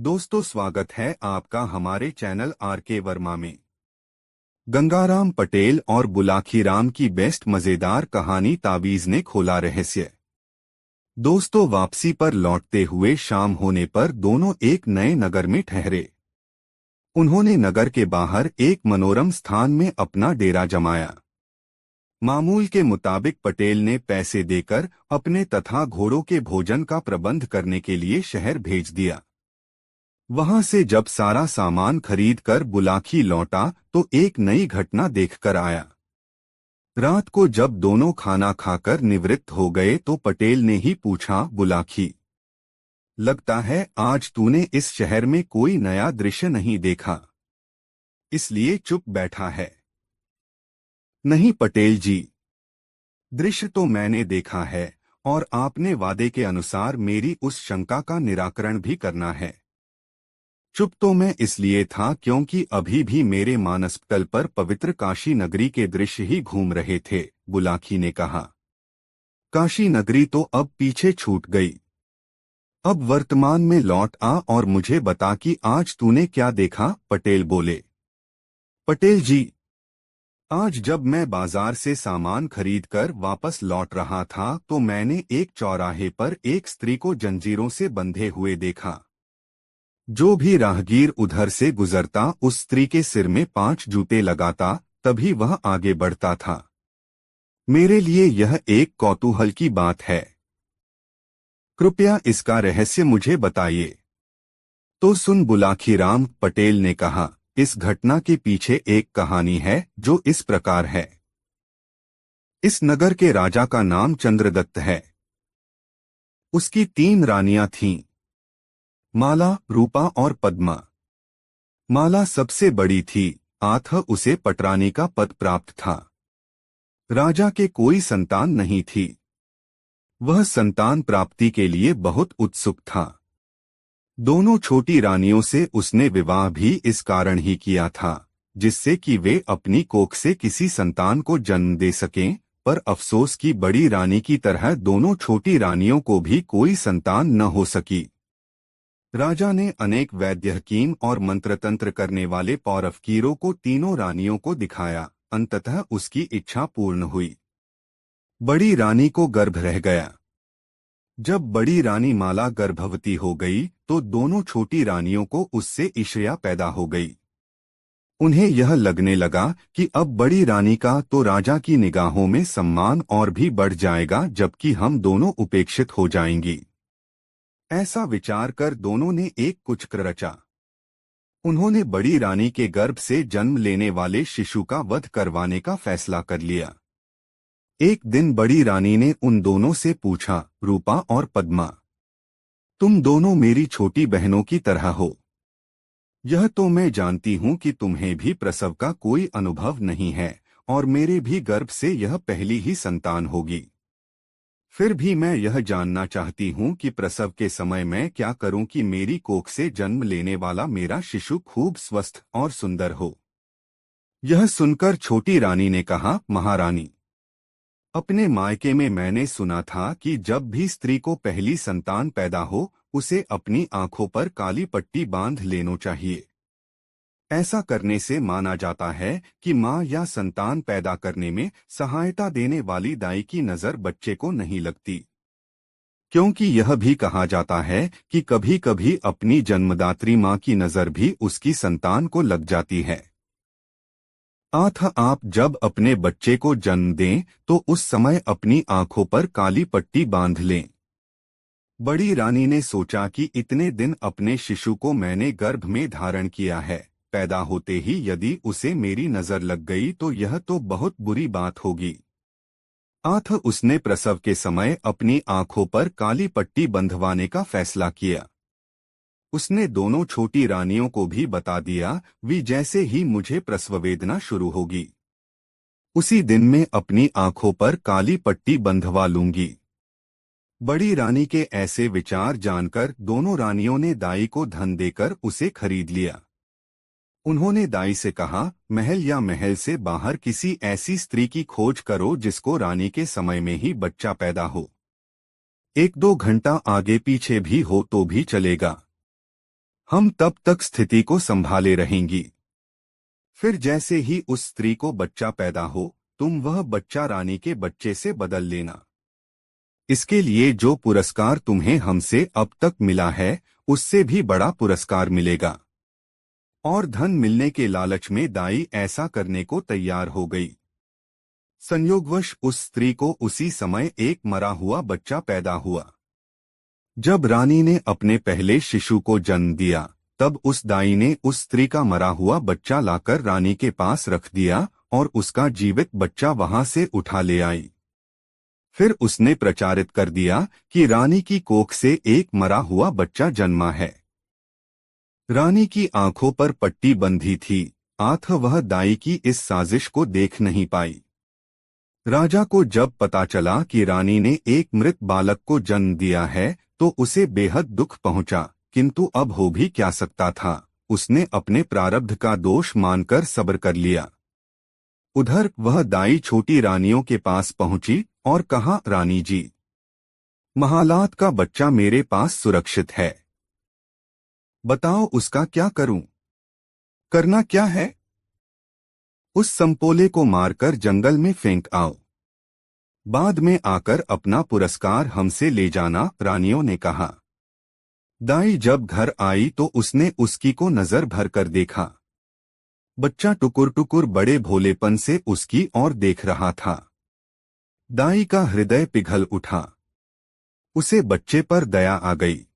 दोस्तों, स्वागत है आपका हमारे चैनल आर.के. वर्मा में। गंगाराम पटेल और बुलाखीराम की बेस्ट मजेदार कहानी ताबीज ने खोला रहस्य। दोस्तों, वापसी पर लौटते हुए शाम होने पर दोनों एक नए नगर में ठहरे। उन्होंने नगर के बाहर एक मनोरम स्थान में अपना डेरा जमाया। मामूल के मुताबिक पटेल ने पैसे देकर अपने तथा घोड़ों के भोजन का प्रबंध करने के लिए शहर भेज दिया। वहां से जब सारा सामान खरीद कर बुलाखी लौटा तो एक नई घटना देखकर आया। रात को जब दोनों खाना खाकर निवृत्त हो गए तो पटेल ने ही पूछा, बुलाखी, लगता है आज तूने इस शहर में कोई नया दृश्य नहीं देखा, इसलिए चुप बैठा है। नहीं पटेल जी, दृश्य तो मैंने देखा है और आपने वादे के अनुसार मेरी उस शंका का निराकरण भी करना है। चुप तो मैं इसलिए था क्योंकि अभी भी मेरे मानसपटल पर पवित्र काशी नगरी के दृश्य ही घूम रहे थे, बुलाखी ने कहा। काशी नगरी तो अब पीछे छूट गई। अब वर्तमान में लौट आ और मुझे बता कि आज तूने क्या देखा, पटेल बोले। पटेल जी, आज जब मैं बाजार से सामान खरीदकर वापस लौट रहा था तो मैंने एक चौराहे पर एक स्त्री को जंजीरों से बंधे हुए देखा। जो भी राहगीर उधर से गुजरता उस स्त्री के सिर में 5 जूते लगाता, तभी वह आगे बढ़ता था। मेरे लिए यह एक कौतूहल की बात है। कृपया इसका रहस्य मुझे बताइए। तो सुन बुलाखीराम, पटेल ने कहा, इस घटना के पीछे एक कहानी है जो इस प्रकार है। इस नगर के राजा का नाम चंद्रदत्त है। उसकी 3 रानियां थीं, माला, रूपा और पद्मा। माला सबसे बड़ी थी, अतः उसे पटरानी का पद प्राप्त था। राजा के कोई संतान नहीं थी। वह संतान प्राप्ति के लिए बहुत उत्सुक था। दोनों छोटी रानियों से उसने विवाह भी इस कारण ही किया था, जिससे कि वे अपनी कोख से किसी संतान को जन्म दे सकें, पर अफसोस की बड़ी रानी की तरह दोनों छोटी रानियों को भी कोई संतान न हो सकी। राजा ने अनेक वैद्य हकीम और मंत्रतंत्र करने वाले पौरफकीरों को तीनों रानियों को दिखाया। अंततः उसकी इच्छा पूर्ण हुई। बड़ी रानी को गर्भ रह गया। जब बड़ी रानी माला गर्भवती हो गई तो दोनों छोटी रानियों को उससे ईर्ष्या पैदा हो गई। उन्हें यह लगने लगा कि अब बड़ी रानी का तो राजा की निगाहों में सम्मान और भी बढ़ जाएगा, जबकि हम दोनों उपेक्षित हो जाएंगी। ऐसा विचार कर दोनों ने एक कुचक्र रचा। उन्होंने बड़ी रानी के गर्भ से जन्म लेने वाले शिशु का वध करवाने का फैसला कर लिया। एक दिन बड़ी रानी ने उन दोनों से पूछा, रूपा और पद्मा, तुम दोनों मेरी छोटी बहनों की तरह हो। यह तो मैं जानती हूं कि तुम्हें भी प्रसव का कोई अनुभव नहीं है और मेरे भी गर्भ से यह पहली ही संतान होगी। फिर भी मैं यह जानना चाहती हूँ कि प्रसव के समय मैं क्या करूँ कि मेरी कोख से जन्म लेने वाला मेरा शिशु खूब स्वस्थ और सुंदर हो। यह सुनकर छोटी रानी ने कहा, महारानी, अपने मायके में मैंने सुना था कि जब भी स्त्री को पहली संतान पैदा हो उसे अपनी आंखों पर काली पट्टी बांध लेना चाहिए। ऐसा करने से माना जाता है कि माँ या संतान पैदा करने में सहायता देने वाली दाई की नज़र बच्चे को नहीं लगती, क्योंकि यह भी कहा जाता है कि कभी कभी अपनी जन्मदात्री माँ की नज़र भी उसकी संतान को लग जाती है। अतः आप जब अपने बच्चे को जन्म दें तो उस समय अपनी आंखों पर काली पट्टी बांध लें। बड़ी रानी ने सोचा कि इतने दिन अपने शिशु को मैंने गर्भ में धारण किया है, पैदा होते ही यदि उसे मेरी नजर लग गई तो यह तो बहुत बुरी बात होगी। अतः उसने प्रसव के समय अपनी आंखों पर काली पट्टी बंधवाने का फैसला किया। उसने दोनों छोटी रानियों को भी बता दिया, वी जैसे ही मुझे प्रसव वेदना शुरू होगी उसी दिन मैं अपनी आंखों पर काली पट्टी बंधवा लूंगी। बड़ी रानी के ऐसे विचार जानकर दोनों रानियों ने दाई को धन देकर उसे खरीद लिया। उन्होंने दाई से कहा, महल या महल से बाहर किसी ऐसी स्त्री की खोज करो जिसको रानी के समय में ही बच्चा पैदा हो। 1-2 घंटा आगे पीछे भी हो तो भी चलेगा। हम तब तक स्थिति को संभाले रहेंगी। फिर जैसे ही उस स्त्री को बच्चा पैदा हो, तुम वह बच्चा रानी के बच्चे से बदल लेना। इसके लिए जो पुरस्कार तुम्हें हमसे अब तक मिला है, उससे भी बड़ा पुरस्कार मिलेगा। और धन मिलने के लालच में दाई ऐसा करने को तैयार हो गई। संयोगवश उस स्त्री को उसी समय एक मरा हुआ बच्चा पैदा हुआ। जब रानी ने अपने पहले शिशु को जन्म दिया, तब उस दाई ने उस स्त्री का मरा हुआ बच्चा लाकर रानी के पास रख दिया और उसका जीवित बच्चा वहां से उठा ले आई। फिर उसने प्रचारित कर दिया कि रानी की कोख से एक मरा हुआ बच्चा जन्मा है। रानी की आंखों पर पट्टी बंधी थी, आथ वह दाई की इस साजिश को देख नहीं पाई। राजा को जब पता चला कि रानी ने एक मृत बालक को जन्म दिया है, तो उसे बेहद दुख पहुंचा, किंतु अब हो भी क्या सकता था। उसने अपने प्रारब्ध का दोष मानकर सब्र कर लिया। उधर वह दाई छोटी रानियों के पास पहुंची और कहा, रानी जी, महालात का बच्चा मेरे पास सुरक्षित है। बताओ उसका क्या करूं? करना क्या है? उस संपोले को मारकर जंगल में फेंक आओ। बाद में आकर अपना पुरस्कार हमसे ले जाना, रानियों ने कहा। दाई जब घर आई तो उसने उसकी को नजर भर कर देखा। बच्चा टुकुर टुकुर बड़े भोलेपन से उसकी ओर देख रहा था। दाई का हृदय पिघल उठा। उसे बच्चे पर दया आ गई।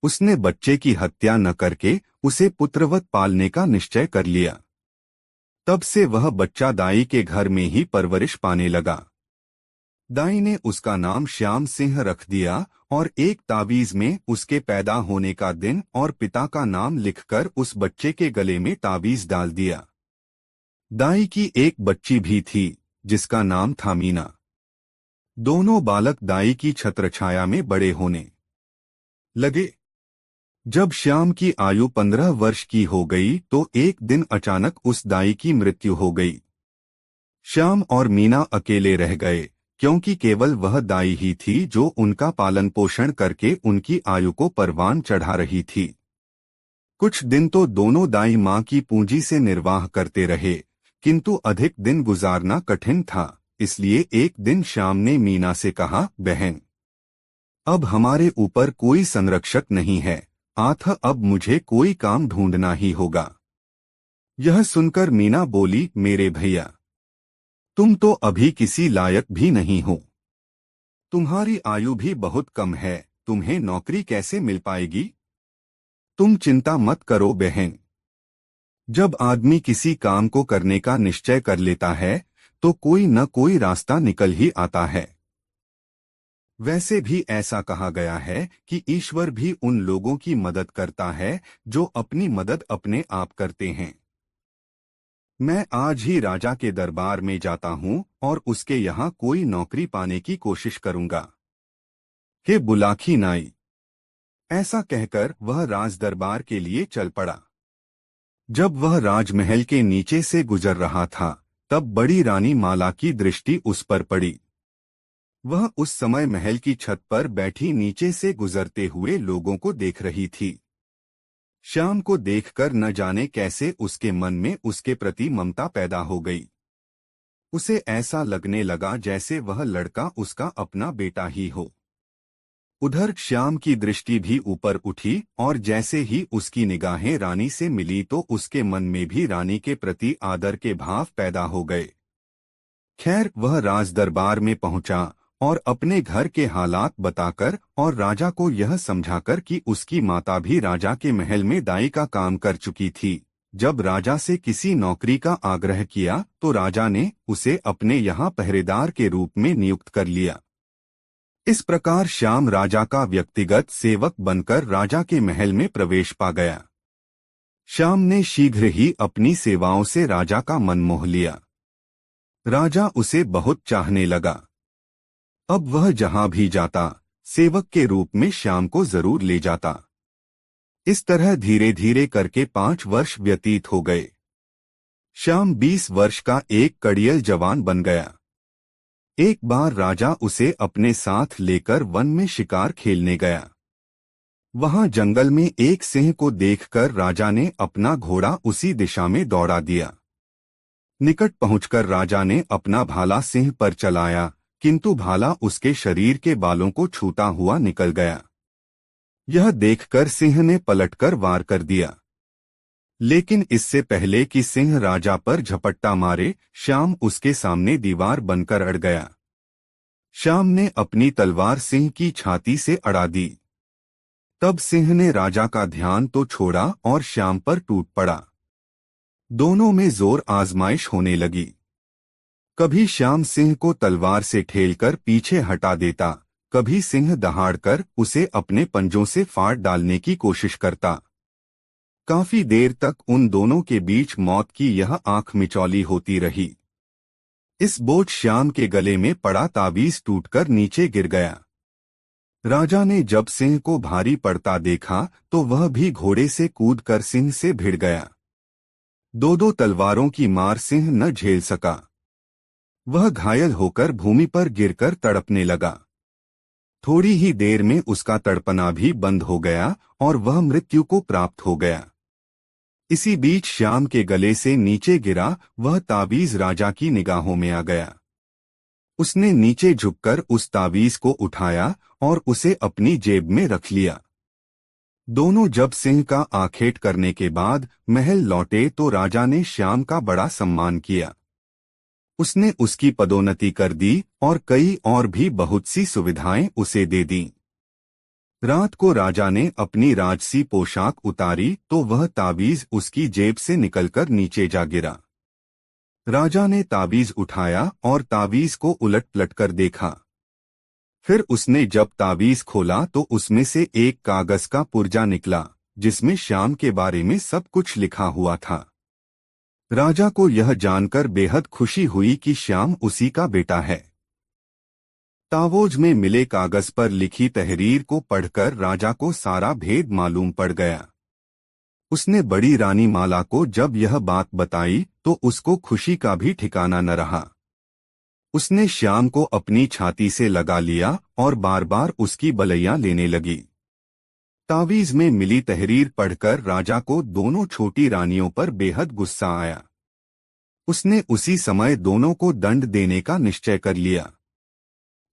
उसने बच्चे की हत्या न करके उसे पुत्रवत पालने का निश्चय कर लिया। तब से वह बच्चा दाई के घर में ही परवरिश पाने लगा। दाई ने उसका नाम श्याम सिंह रख दिया और एक तावीज में उसके पैदा होने का दिन और पिता का नाम लिखकर उस बच्चे के गले में तावीज डाल दिया। दाई की एक बच्ची भी थी, जिसका नाम था मीना। दोनों बालक दाई की छत्रछाया में बड़े होने लगे। जब श्याम की आयु 15 वर्ष की हो गई तो एक दिन अचानक उस दाई की मृत्यु हो गई। श्याम और मीना अकेले रह गए, क्योंकि केवल वह दाई ही थी जो उनका पालन पोषण करके उनकी आयु को परवान चढ़ा रही थी। कुछ दिन तो दोनों दाई मां की पूंजी से निर्वाह करते रहे, किंतु अधिक दिन गुजारना कठिन था। इसलिए एक दिन श्याम ने मीना से कहा, बहन, अब हमारे ऊपर कोई संरक्षक नहीं है, आथ अब मुझे कोई काम ढूंढना ही होगा। यह सुनकर मीना बोली, मेरे भैया, तुम तो अभी किसी लायक भी नहीं हो। तुम्हारी आयु भी बहुत कम है, तुम्हें नौकरी कैसे मिल पाएगी? तुम चिंता मत करो बहन। जब आदमी किसी काम को करने का निश्चय कर लेता है तो कोई न कोई रास्ता निकल ही आता है। वैसे भी ऐसा कहा गया है कि ईश्वर भी उन लोगों की मदद करता है जो अपनी मदद अपने आप करते हैं। मैं आज ही राजा के दरबार में जाता हूं और उसके यहाँ कोई नौकरी पाने की कोशिश करूंगा। हे बुलाखी नाई। ऐसा कहकर वह राज दरबार के लिए चल पड़ा। जब वह राजमहल के नीचे से गुजर रहा था, तब बड़ी रानी माला की दृष्टि उस पर पड़ी। वह उस समय महल की छत पर बैठी नीचे से गुजरते हुए लोगों को देख रही थी। श्याम को देखकर न जाने कैसे उसके मन में उसके प्रति ममता पैदा हो गई। उसे ऐसा लगने लगा जैसे वह लड़का उसका अपना बेटा ही हो। उधर श्याम की दृष्टि भी ऊपर उठी और जैसे ही उसकी निगाहें रानी से मिली तो उसके मन में भी रानी के प्रति आदर के भाव पैदा हो गए। खैर, वह राज दरबार में पहुंचा और अपने घर के हालात बताकर और राजा को यह समझाकर कि उसकी माता भी राजा के महल में दाई का काम कर चुकी थी। जब राजा से किसी नौकरी का आग्रह किया तो राजा ने उसे अपने यहाँ पहरेदार के रूप में नियुक्त कर लिया। इस प्रकार श्याम राजा का व्यक्तिगत सेवक बनकर राजा के महल में प्रवेश पा गया। श्याम ने शीघ्र ही अपनी सेवाओं से राजा का मन मोह लिया। राजा उसे बहुत चाहने लगा। अब वह जहां भी जाता, सेवक के रूप में श्याम को जरूर ले जाता। इस तरह धीरे धीरे करके 5 वर्ष व्यतीत हो गए। श्याम 20 वर्ष का एक कड़ियल जवान बन गया। एक बार राजा उसे अपने साथ लेकर वन में शिकार खेलने गया। वहां जंगल में एक सिंह को देखकर राजा ने अपना घोड़ा उसी दिशा में दौड़ा दिया। निकट पहुंचकर राजा ने अपना भाला सिंह पर चलाया, किंतु भाला उसके शरीर के बालों को छूता हुआ निकल गया। यह देखकर सिंह ने पलटकर वार कर दिया, लेकिन इससे पहले कि सिंह राजा पर झपट्टा मारे, श्याम उसके सामने दीवार बनकर अड़ गया। श्याम ने अपनी तलवार सिंह की छाती से अड़ा दी। तब सिंह ने राजा का ध्यान तो छोड़ा और श्याम पर टूट पड़ा। दोनों में जोर आजमाइश होने लगी। कभी श्याम सिंह को तलवार से ठेलकर पीछे हटा देता, कभी सिंह दहाड़कर उसे अपने पंजों से फाड़ डालने की कोशिश करता। काफी देर तक उन दोनों के बीच मौत की यह आंख मिचौली होती रही। इस बोझ श्याम के गले में पड़ा ताबीज टूटकर नीचे गिर गया। राजा ने जब सिंह को भारी पड़ता देखा तो वह भी घोड़े से कूदकर सिंह से भिड़ गया। दो दो तलवारों की मार सिंह न झेल सका। वह घायल होकर भूमि पर गिरकर तड़पने लगा। थोड़ी ही देर में उसका तड़पना भी बंद हो गया और वह मृत्यु को प्राप्त हो गया। इसी बीच श्याम के गले से नीचे गिरा वह ताबीज राजा की निगाहों में आ गया। उसने नीचे झुककर उस ताबीज को उठाया और उसे अपनी जेब में रख लिया। दोनों जब सिंह का आखेट करने के बाद महल लौटे तो राजा ने श्याम का बड़ा सम्मान किया। उसने उसकी पदोन्नति कर दी और कई और भी बहुत सी सुविधाएं उसे दे दी। रात को राजा ने अपनी राजसी पोशाक उतारी तो वह ताबीज उसकी जेब से निकलकर नीचे जा गिरा। राजा ने ताबीज उठाया और ताबीज को उलट पलट कर देखा। फिर उसने जब ताबीज खोला तो उसमें से एक कागज का पुर्जा निकला, जिसमें श्याम के बारे में सब कुछ लिखा हुआ था। राजा को यह जानकर बेहद खुशी हुई कि श्याम उसी का बेटा है। तावोज में मिले कागज पर लिखी तहरीर को पढ़कर राजा को सारा भेद मालूम पड़ गया। उसने बड़ी रानी माला को जब यह बात बताई तो उसको खुशी का भी ठिकाना न रहा। उसने श्याम को अपनी छाती से लगा लिया और बार बार उसकी बलैया लेने लगी। तावीज में मिली तहरीर पढ़कर राजा को दोनों छोटी रानियों पर बेहद गुस्सा आया। उसने उसी समय दोनों को दंड देने का निश्चय कर लिया।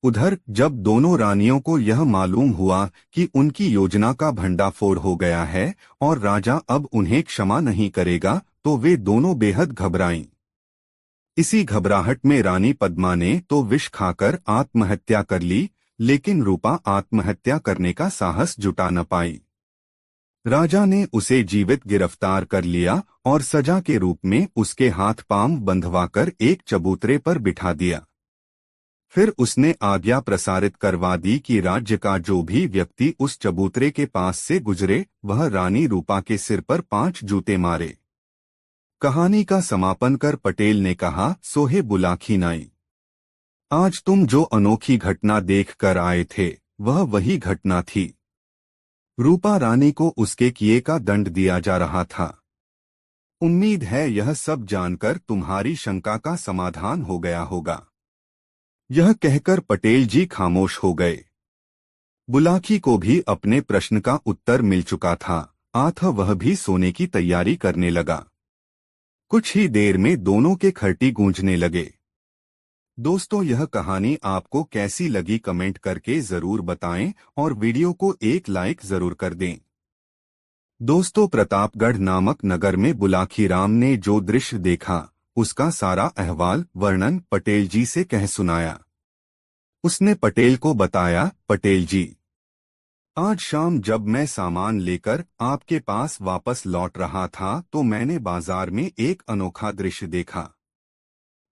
उधर जब दोनों रानियों को यह मालूम हुआ कि उनकी योजना का भंडाफोड़ हो गया है और राजा अब उन्हें क्षमा नहीं करेगा, तो वे दोनों बेहद घबराईं। इसी घबराहट में रानी पद्मा ने तो विष खाकर आत्महत्या कर ली, लेकिन रूपा आत्महत्या करने का साहस जुटा न पाई। राजा ने उसे जीवित गिरफ्तार कर लिया और सजा के रूप में उसके हाथ पांव बंधवाकर एक चबूतरे पर बिठा दिया। फिर उसने आज्ञा प्रसारित करवा दी कि राज्य का जो भी व्यक्ति उस चबूतरे के पास से गुजरे वह रानी रूपा के सिर पर 5 जूते मारे। कहानी का समापन कर पटेल ने कहा, सोहे बुलाखी नाई, आज तुम जो अनोखी घटना देख कर आए थे वह वही घटना थी। रूपा रानी को उसके किए का दंड दिया जा रहा था। उम्मीद है यह सब जानकर तुम्हारी शंका का समाधान हो गया होगा। यह कहकर पटेल जी खामोश हो गए। बुलाखी को भी अपने प्रश्न का उत्तर मिल चुका था, अतः वह भी सोने की तैयारी करने लगा। कुछ ही देर में दोनों के खर्टी गूंजने लगे। दोस्तों, यह कहानी आपको कैसी लगी कमेंट करके जरूर बताएं और वीडियो को एक लाइक जरूर कर दें। दोस्तों, प्रतापगढ़ नामक नगर में बुलाखी राम ने जो दृश्य देखा उसका सारा अहवाल वर्णन पटेल जी से कह सुनाया। उसने पटेल को बताया, पटेल जी, आज शाम जब मैं सामान लेकर आपके पास वापस लौट रहा था तो मैंने बाजार में एक अनोखा दृश्य देखा।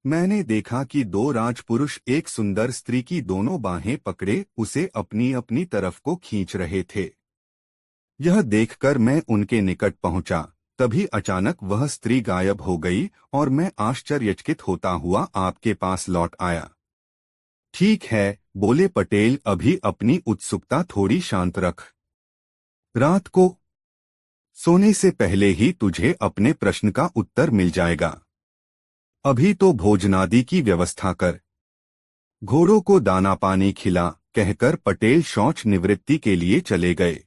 मैंने देखा कि 2 राजपुरुष एक सुंदर स्त्री की दोनों बाहें पकड़े उसे अपनी अपनी तरफ को खींच रहे थे। यह देखकर मैं उनके निकट पहुंचा, तभी अचानक वह स्त्री गायब हो गई और मैं आश्चर्यचकित होता हुआ आपके पास लौट आया। ठीक है, बोले पटेल, अभी अपनी उत्सुकता थोड़ी शांत रख। रात को सोने से पहले ही तुझे अपने प्रश्न का उत्तर मिल जाएगा। अभी तो भोजनादि की व्यवस्था कर, घोड़ों को दाना पानी खिला, कहकर पटेल शौच निवृत्ति के लिए चले गए।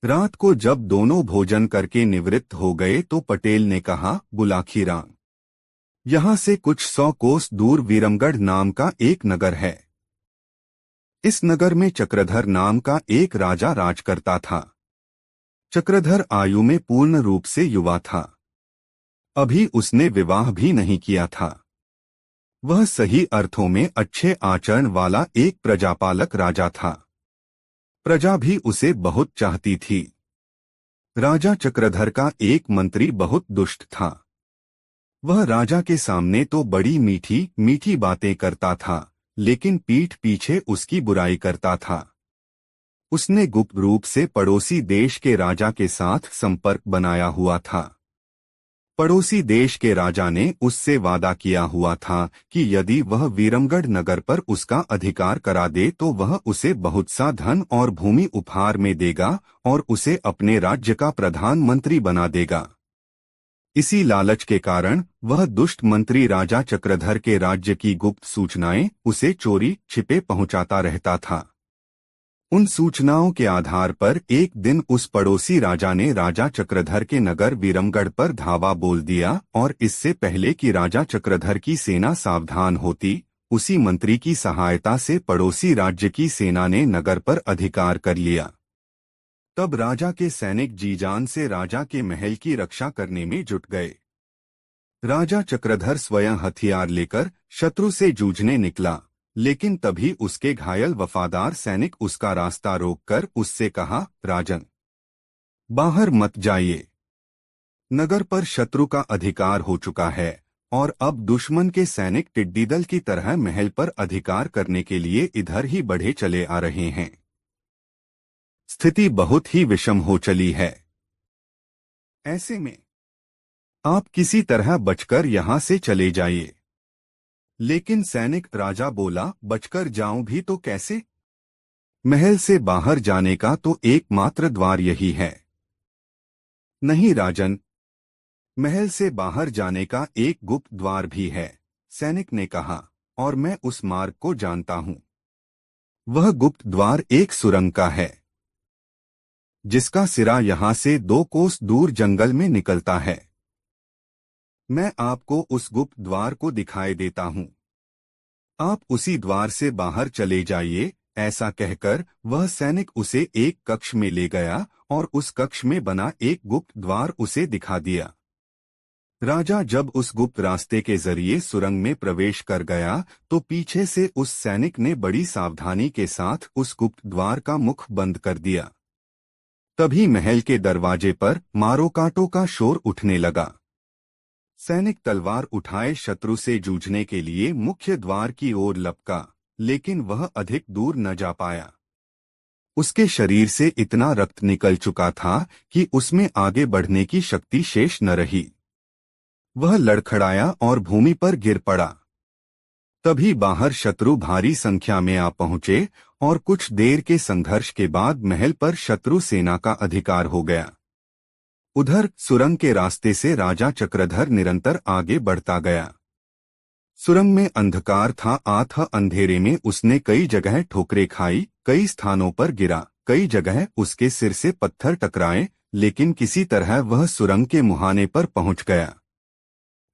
रात को जब दोनों भोजन करके निवृत्त हो गए तो पटेल ने कहा, बुलाखीराम, यहाँ से कुछ 100 कोस दूर विरमगढ़ नाम का एक नगर है। इस नगर में चक्रधर नाम का एक राजा राज करता था। चक्रधर आयु में पूर्ण रूप से युवा था। अभी उसने विवाह भी नहीं किया था। वह सही अर्थों में अच्छे आचरण वाला एक प्रजापालक राजा था। प्रजा भी उसे बहुत चाहती थी। राजा चक्रधर का एक मंत्री बहुत दुष्ट था। वह राजा के सामने तो बड़ी मीठी मीठी बातें करता था, लेकिन पीठ पीछे उसकी बुराई करता था। उसने गुप्त रूप से पड़ोसी देश के राजा के साथ संपर्क बनाया हुआ था। पड़ोसी देश के राजा ने उससे वादा किया हुआ था कि यदि वह विरमगढ़ नगर पर उसका अधिकार करा दे तो वह उसे बहुत सा धन और भूमि उपहार में देगा और उसे अपने राज्य का प्रधानमंत्री बना देगा। इसी लालच के कारण वह दुष्ट मंत्री राजा चक्रधर के राज्य की गुप्त सूचनाएं उसे चोरी छिपे पहुंचाता रहता था। उन सूचनाओं के आधार पर एक दिन उस पड़ोसी राजा ने राजा चक्रधर के नगर विरमगढ़ पर धावा बोल दिया और इससे पहले कि राजा चक्रधर की सेना सावधान होती, उसी मंत्री की सहायता से पड़ोसी राज्य की सेना ने नगर पर अधिकार कर लिया। तब राजा के सैनिक जीजान से राजा के महल की रक्षा करने में जुट गए। राजा चक्रधर स्वयं हथियार लेकर शत्रु से जूझने निकला, लेकिन तभी उसके घायल वफादार सैनिक उसका रास्ता रोककर उससे कहा, राजन, बाहर मत जाइए। नगर पर शत्रु का अधिकार हो चुका है और अब दुश्मन के सैनिक टिड्डी दल की तरह महल पर अधिकार करने के लिए इधर ही बढ़े चले आ रहे हैं। स्थिति बहुत ही विषम हो चली है। ऐसे में आप किसी तरह बचकर यहां से चले जाइए। लेकिन सैनिक राजा बोला, बचकर जाऊं भी तो कैसे? महल से बाहर जाने का तो एकमात्र द्वार यही है। नहीं राजन, महल से बाहर जाने का एक गुप्त द्वार भी है, सैनिक ने कहा, और मैं उस मार्ग को जानता हूं। वह गुप्त द्वार एक सुरंग का है, जिसका सिरा यहां से 2 कोस दूर जंगल में निकलता है। मैं आपको उस गुप्त द्वार को दिखाई देता हूं। आप उसी द्वार से बाहर चले जाइए। ऐसा कहकर वह सैनिक उसे एक कक्ष में ले गया और उस कक्ष में बना एक गुप्त द्वार उसे दिखा दिया। राजा जब उस गुप्त रास्ते के जरिए सुरंग में प्रवेश कर गया तो पीछे से उस सैनिक ने बड़ी सावधानी के साथ उस गुप्त द्वार का मुख बंद कर दिया। तभी महल के दरवाजे पर मारो काटो का शोर उठने लगा। सैनिक तलवार उठाए शत्रु से जूझने के लिए मुख्य द्वार की ओर लपका, लेकिन वह अधिक दूर न जा पाया। उसके शरीर से इतना रक्त निकल चुका था कि उसमें आगे बढ़ने की शक्ति शेष न रही। वह लड़खड़ाया और भूमि पर गिर पड़ा। तभी बाहर शत्रु भारी संख्या में आ पहुंचे और कुछ देर के संघर्ष के बाद महल पर शत्रु सेना का अधिकार हो गया। उधर सुरंग के रास्ते से राजा चक्रधर निरंतर आगे बढ़ता गया। सुरंग में अंधकार था। आठ अंधेरे में उसने कई जगह ठोकरें खाई, कई स्थानों पर गिरा, कई जगह उसके सिर से पत्थर टकराए, लेकिन किसी तरह वह सुरंग के मुहाने पर पहुंच गया।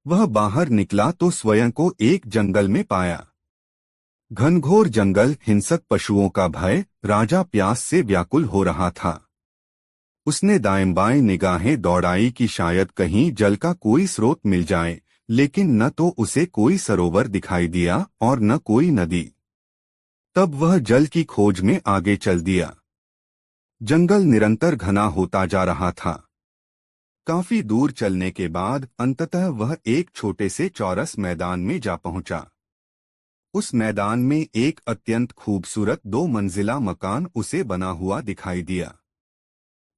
वह बाहर निकला तो स्वयं को एक जंगल में पाया। घनघोर जंगल, हिंसक पशुओं का भय, राजा प्यास से व्याकुल हो रहा था। उसने दाएं बाएं निगाहें दौड़ाई कि शायद कहीं जल का कोई स्रोत मिल जाए, लेकिन न तो उसे कोई सरोवर दिखाई दिया और न कोई नदी। तब वह जल की खोज में आगे चल दिया। जंगल निरंतर घना होता जा रहा था। काफी दूर चलने के बाद अंततः वह एक छोटे से चौरस मैदान में जा पहुंचा। उस मैदान में एक अत्यंत खूबसूरत 2 मंजिला मकान उसे बना हुआ दिखाई दिया।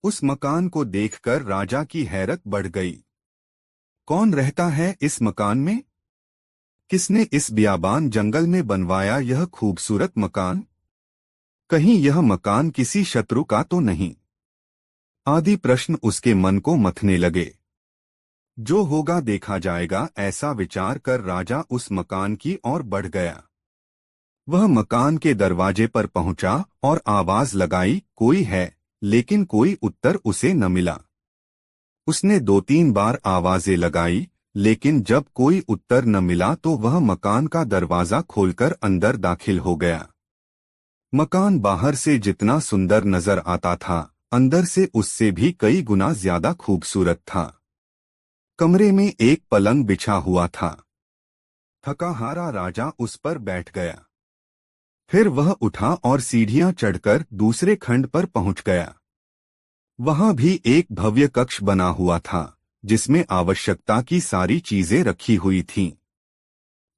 उस मकान को देखकर राजा की हैरत बढ़ गई। कौन रहता है इस मकान में? किसने इस बियाबान जंगल में बनवाया यह खूबसूरत मकान? कहीं यह मकान किसी शत्रु का तो नहीं? आदि प्रश्न उसके मन को मथने लगे। जो होगा देखा जाएगा, ऐसा विचार कर राजा उस मकान की ओर बढ़ गया। वह मकान के दरवाजे पर पहुंचा और आवाज लगाई, कोई है? लेकिन कोई उत्तर उसे न मिला। उसने 2-3 बार आवाजें लगाई, लेकिन जब कोई उत्तर न मिला तो वह मकान का दरवाजा खोलकर अंदर दाखिल हो गया। मकान बाहर से जितना सुंदर नजर आता था, अंदर से उससे भी कई गुना ज्यादा खूबसूरत था। कमरे में एक पलंग बिछा हुआ था। थका-हारा राजा उस पर बैठ गया। फिर वह उठा और सीढ़ियां चढ़कर दूसरे खंड पर पहुंच गया। वहां भी एक भव्य कक्ष बना हुआ था, जिसमें आवश्यकता की सारी चीजें रखी हुई थीं।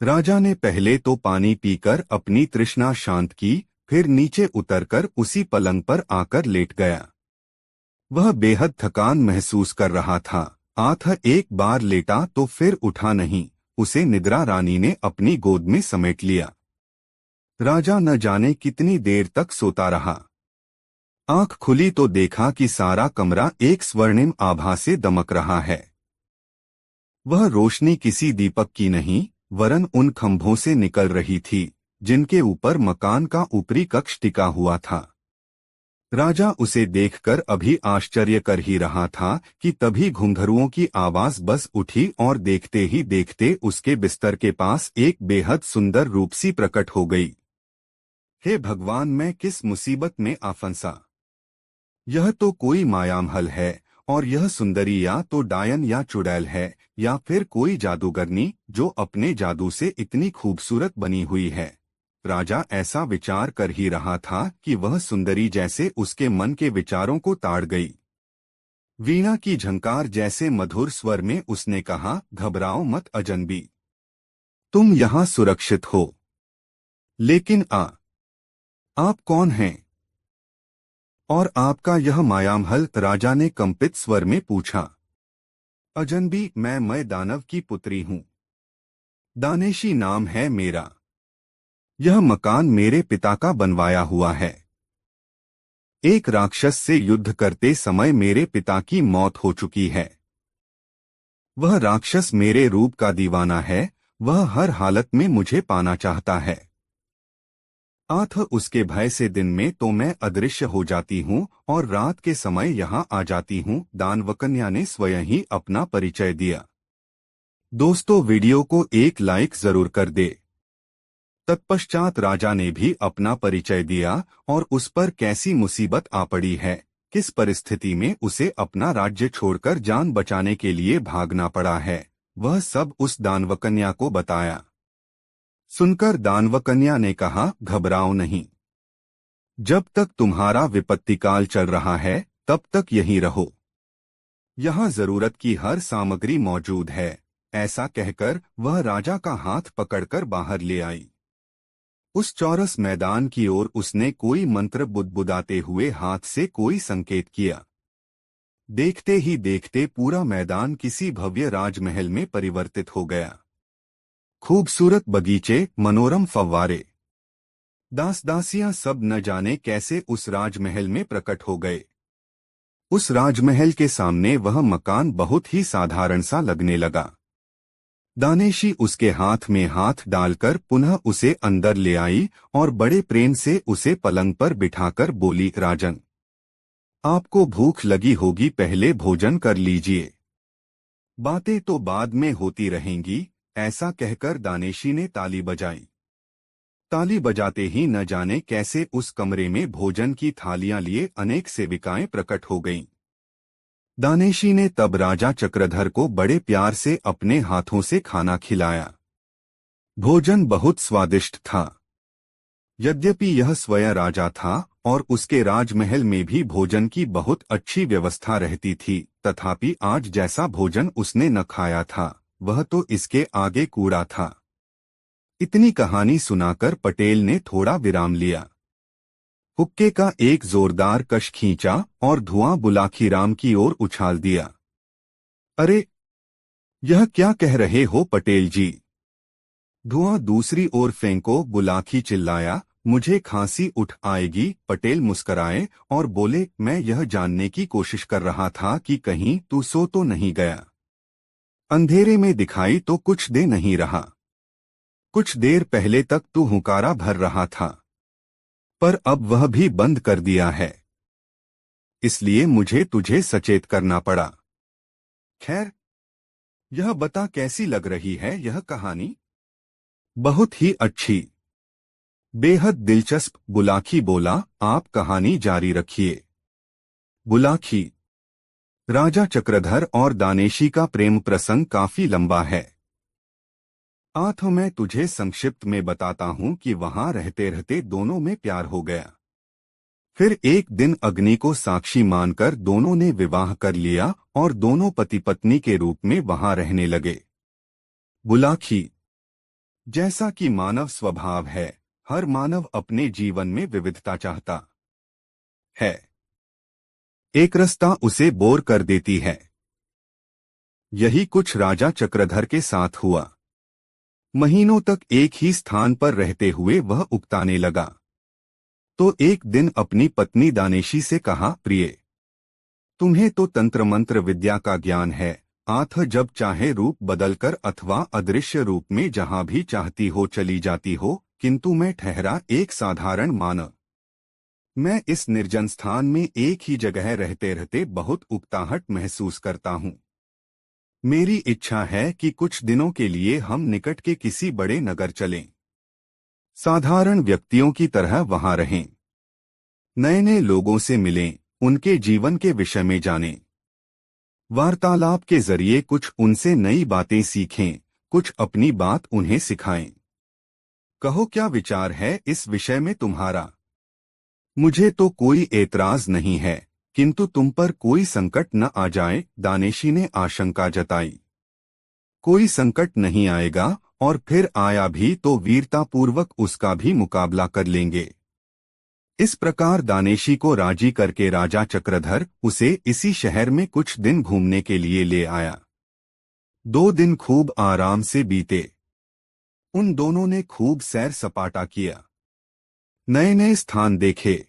राजा ने पहले तो पानी पीकर अपनी तृष्णा शांत की, फिर नीचे उतरकर उसी पलंग पर आकर लेट गया। वह बेहद थकान महसूस कर रहा था। आठ एक बार लेटा तो फिर उठा नहीं। उसे निद्रा रानी ने अपनी गोद में समेट लिया। राजा न जाने कितनी देर तक सोता रहा। आंख खुली तो देखा कि सारा कमरा एक स्वर्णिम आभा से दमक रहा है। वह रोशनी किसी दीपक की नहीं, वरन उन खंभों से निकल रही थी, जिनके ऊपर मकान का ऊपरी कक्ष टिका हुआ था। राजा उसे देखकर अभी आश्चर्य कर ही रहा था कि तभी घुंघरुओं की आवाज बस उठी और देखते ही देखते उसके बिस्तर के पास एक बेहद सुंदर रूपसी प्रकट हो गई। हे भगवान, मैं किस मुसीबत में आ फंसा। यह तो कोई मायामहल है, और यह सुंदरी या तो डायन या चुड़ैल है, या फिर कोई जादूगरनी जो अपने जादू से इतनी खूबसूरत बनी हुई है। राजा ऐसा विचार कर ही रहा था कि वह सुंदरी जैसे उसके मन के विचारों को ताड़ गई। वीणा की झंकार जैसे मधुर स्वर में उसने कहा, घबराओ मत अजनबी, तुम यहाँ सुरक्षित हो। लेकिन आप कौन हैं? और आपका यह मायामहल? राजा ने कंपित स्वर में पूछा। अजनबी, मैं दानव की पुत्री हूँ। दानेशी नाम है मेरा। यह मकान मेरे पिता का बनवाया हुआ है। एक राक्षस से युद्ध करते समय मेरे पिता की मौत हो चुकी है। वह राक्षस मेरे रूप का दीवाना है, वह हर हालत में मुझे पाना चाहता है। उसके भय से दिन में तो मैं अदृश्य हो जाती हूँ और रात के समय यहाँ आ जाती हूँ। दानवकन्या ने स्वयं ही अपना परिचय दिया। दोस्तों, वीडियो को एक लाइक जरूर कर दे। तत्पश्चात राजा ने भी अपना परिचय दिया और उस पर कैसी मुसीबत आ पड़ी है, किस परिस्थिति में उसे अपना राज्य छोड़कर जान बचाने के लिए भागना पड़ा है, वह सब उस दानवकन्या को बताया। सुनकर दानवकन्या ने कहा, घबराओ नहीं। जब तक तुम्हारा विपत्तिकाल चल रहा है, तब तक यहीं रहो। यहाँ जरूरत की हर सामग्री मौजूद है। ऐसा कहकर वह राजा का हाथ पकड़कर बाहर ले आई। उस चौरस मैदान की ओर उसने कोई मंत्र बुदबुदाते हुए हाथ से कोई संकेत किया। देखते ही देखते पूरा मैदान किसी भव्य राजमहल में परिवर्तित हो गया। खूबसूरत बगीचे, मनोरम फव्वारे, दास दासियां सब न जाने कैसे उस राजमहल में प्रकट हो गए। उस राजमहल के सामने वह मकान बहुत ही साधारण सा लगने लगा। दानेशी उसके हाथ में हाथ डालकर पुनः उसे अंदर ले आई और बड़े प्रेम से उसे पलंग पर बिठाकर बोली, राजन, आपको भूख लगी होगी, पहले भोजन कर लीजिए, बातें तो बाद में होती रहेंगी। ऐसा कहकर दानेशी ने ताली बजाई। ताली बजाते ही न जाने कैसे उस कमरे में भोजन की थालियां लिए अनेक सेविकाएं प्रकट हो गईं। दानेशी ने तब राजा चक्रधर को बड़े प्यार से अपने हाथों से खाना खिलाया। भोजन बहुत स्वादिष्ट था। यद्यपि यह स्वयं राजा था और उसके राजमहल में भी भोजन की बहुत अच्छी व्यवस्था रहती थी, तथापि आज जैसा भोजन उसने न खाया था, वह तो इसके आगे कूड़ा था। इतनी कहानी सुनाकर पटेल ने थोड़ा विराम लिया। हुक्के का एक जोरदार कश खींचा और धुआं बुलाखीराम की ओर उछाल दिया। अरे, यह क्या कह रहे हो पटेल जी? धुआं दूसरी ओर फेंको, बुलाखी चिल्लाया। मुझे खांसी उठ आएगी। पटेल मुस्कराए और बोले, मैं यह जानने की कोशिश कर रहा था कि कहीं तू सो तो नहीं गया। अंधेरे में दिखाई तो कुछ दे नहीं रहा। कुछ देर पहले तक तू हुंकारा भर रहा था, पर अब वह भी बंद कर दिया है। इसलिए मुझे तुझे सचेत करना पड़ा। खैर, यह बता कैसी लग रही है यह कहानी? बहुत ही अच्छी, बेहद दिलचस्प, बुलाकी बोला। आप कहानी जारी रखिए। बुलाकी। राजा चक्रधर और दानेशी का प्रेम प्रसंग काफी लंबा है। तो मैं तुझे संक्षिप्त में बताता हूँ कि वहां रहते रहते दोनों में प्यार हो गया। फिर एक दिन अग्नि को साक्षी मानकर दोनों ने विवाह कर लिया और दोनों पति पत्नी के रूप में वहां रहने लगे। बुलाकी। जैसा कि मानव स्वभाव है, हर मानव अपने जीवन में विविधता चाहता है। एकरसता उसे बोर कर देती है। यही कुछ राजा चक्रधर के साथ हुआ। महीनों तक एक ही स्थान पर रहते हुए वह उकताने लगा। तो एक दिन अपनी पत्नी दानेशी से कहा, प्रिय, तुम्हें तो तंत्र मंत्र विद्या का ज्ञान है। जब चाहे रूप बदलकर अथवा अदृश्य रूप में जहां भी चाहती हो चली जाती हो, किंतु मैं ठहरा एक साधारण मानव। मैं इस निर्जन स्थान में एक ही जगह रहते रहते बहुत उकताहट महसूस करता हूँ। मेरी इच्छा है कि कुछ दिनों के लिए हम निकट के किसी बड़े नगर चलें, साधारण व्यक्तियों की तरह वहां रहें, नए नए लोगों से मिलें, उनके जीवन के विषय में जानें, वार्तालाप के जरिए कुछ उनसे नई बातें सीखें, कुछ अपनी बात उन्हें सिखाएं। कहो क्या विचार है इस विषय में तुम्हारा? मुझे तो कोई एतराज नहीं है, किंतु तुम पर कोई संकट न आ जाए, दानेशी ने आशंका जताई। कोई संकट नहीं आएगा, और फिर आया भी तो वीरतापूर्वक उसका भी मुकाबला कर लेंगे। इस प्रकार दानेशी को राजी करके राजा चक्रधर उसे इसी शहर में कुछ दिन घूमने के लिए ले आया। 2 दिन खूब आराम से बीते। उन दोनों ने खूब सैर सपाटा किया, नए नए स्थान देखे,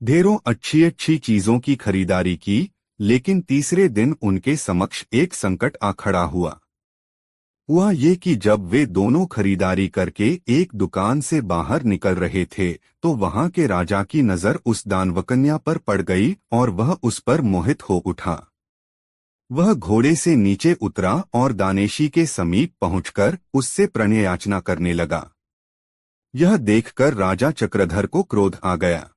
ढेरों अच्छी अच्छी चीजों की खरीदारी की। लेकिन तीसरे दिन उनके समक्ष एक संकट आ खड़ा हुआ ये कि जब वे दोनों खरीदारी करके एक दुकान से बाहर निकल रहे थे, तो वहां के राजा की नजर उस दानवकन्या पर पड़ गई और वह उस पर मोहित हो उठा। वह घोड़े से नीचे उतरा और दानेशी के समीप पहुंचकर उससे प्रणय याचना करने लगा। यह देखकर राजा चक्रधर को क्रोध आ गया।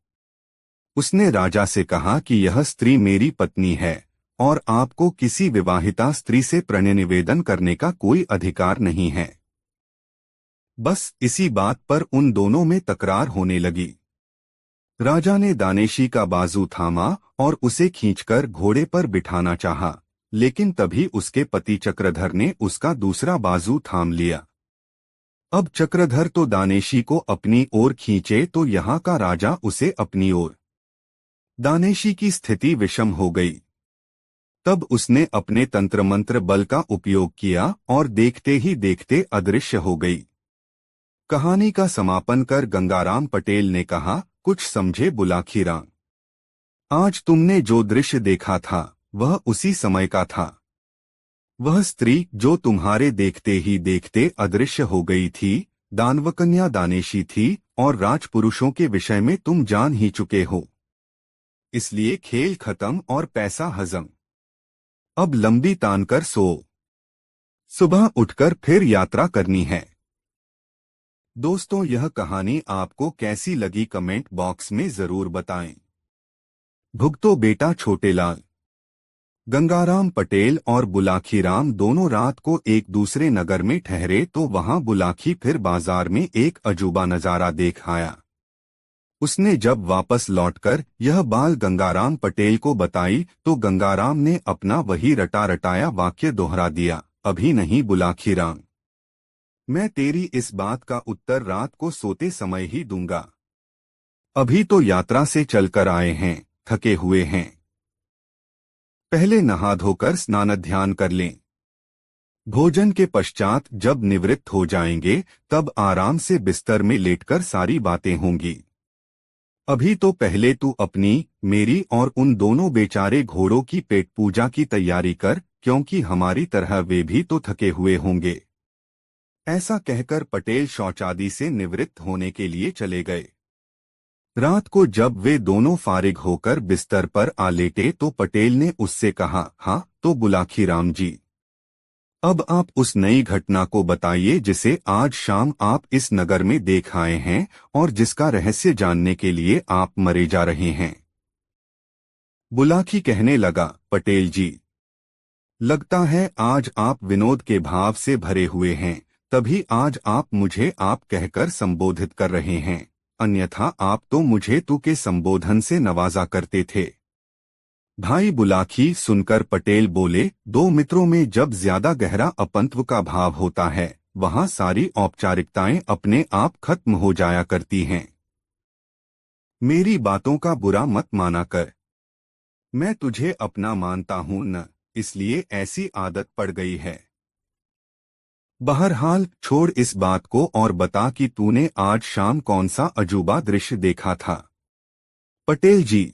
उसने राजा से कहा कि यह स्त्री मेरी पत्नी है और आपको किसी विवाहिता स्त्री से प्रणय निवेदन करने का कोई अधिकार नहीं है। बस इसी बात पर उन दोनों में तकरार होने लगी। राजा ने दानेशी का बाजू थामा और उसे खींचकर घोड़े पर बिठाना चाहा, लेकिन तभी उसके पति चक्रधर ने उसका दूसरा बाजू थाम लिया। अब चक्रधर तो दानेशी को अपनी ओर खींचे तो यहाँ का राजा उसे अपनी ओर। दानेशी की स्थिति विषम हो गई। तब उसने अपने तंत्र मंत्र बल का उपयोग किया और देखते ही देखते अदृश्य हो गई। कहानी का समापन कर गंगाराम पटेल ने कहा, कुछ समझे बुलाखीराम? आज तुमने जो दृश्य देखा था वह उसी समय का था। वह स्त्री जो तुम्हारे देखते ही देखते अदृश्य हो गई थी, दानवकन्या दानेशी थी और राजपुरुषों के विषय में तुम जान ही चुके हो। इसलिए खेल खत्म और पैसा हजम। अब लंबी तान कर सो, सुबह उठकर फिर यात्रा करनी है। दोस्तों, यह कहानी आपको कैसी लगी कमेंट बॉक्स में जरूर बताएं। भुगतो बेटा छोटेलाल। गंगाराम पटेल और बुलाखीराम दोनों रात को एक दूसरे नगर में ठहरे तो वहां बुलाखी फिर बाजार में एक अजूबा नजारा देख आया। उसने जब वापस लौटकर यह बाल गंगाराम पटेल को बताई तो गंगाराम ने अपना वही रटा रटाया वाक्य दोहरा दिया, अभी नहीं बुलाखीराम, मैं तेरी इस बात का उत्तर रात को सोते समय ही दूंगा। अभी तो यात्रा से चलकर आए हैं, थके हुए हैं। पहले नहा धोकर स्नान ध्यान कर लें। भोजन के पश्चात जब निवृत्त हो जाएंगे तब आराम से बिस्तर में लेटकर सारी बातें होंगी। अभी तो पहले तू अपनी, मेरी और उन दोनों बेचारे घोड़ों की पेट पूजा की तैयारी कर, क्योंकि हमारी तरह वे भी तो थके हुए होंगे। ऐसा कहकर पटेल शौचादि से निवृत्त होने के लिए चले गए। रात को जब वे दोनों फारिग होकर बिस्तर पर आ लेटे तो पटेल ने उससे कहा, हाँ तो बुलाखी राम जी, अब आप उस नई घटना को बताइए जिसे आज शाम आप इस नगर में देख आए हैं और जिसका रहस्य जानने के लिए आप मरे जा रहे हैं। बुलाखी कहने लगा, पटेल जी, लगता है आज आप विनोद के भाव से भरे हुए हैं, तभी आज आप मुझे आप कहकर संबोधित कर रहे हैं, अन्यथा आप तो मुझे तू के संबोधन से नवाजा करते थे। भाई बुलाखी सुनकर पटेल बोले, दो मित्रों में जब ज्यादा गहरा अपंत्व का भाव होता है वहां सारी औपचारिकताएं अपने आप खत्म हो जाया करती हैं। मेरी बातों का बुरा मत माना कर, मैं तुझे अपना मानता हूं न, इसलिए ऐसी आदत पड़ गई है। बहरहाल छोड़ इस बात को और बता कि तूने आज शाम कौन सा अजूबा दृश्य देखा था। पटेल जी,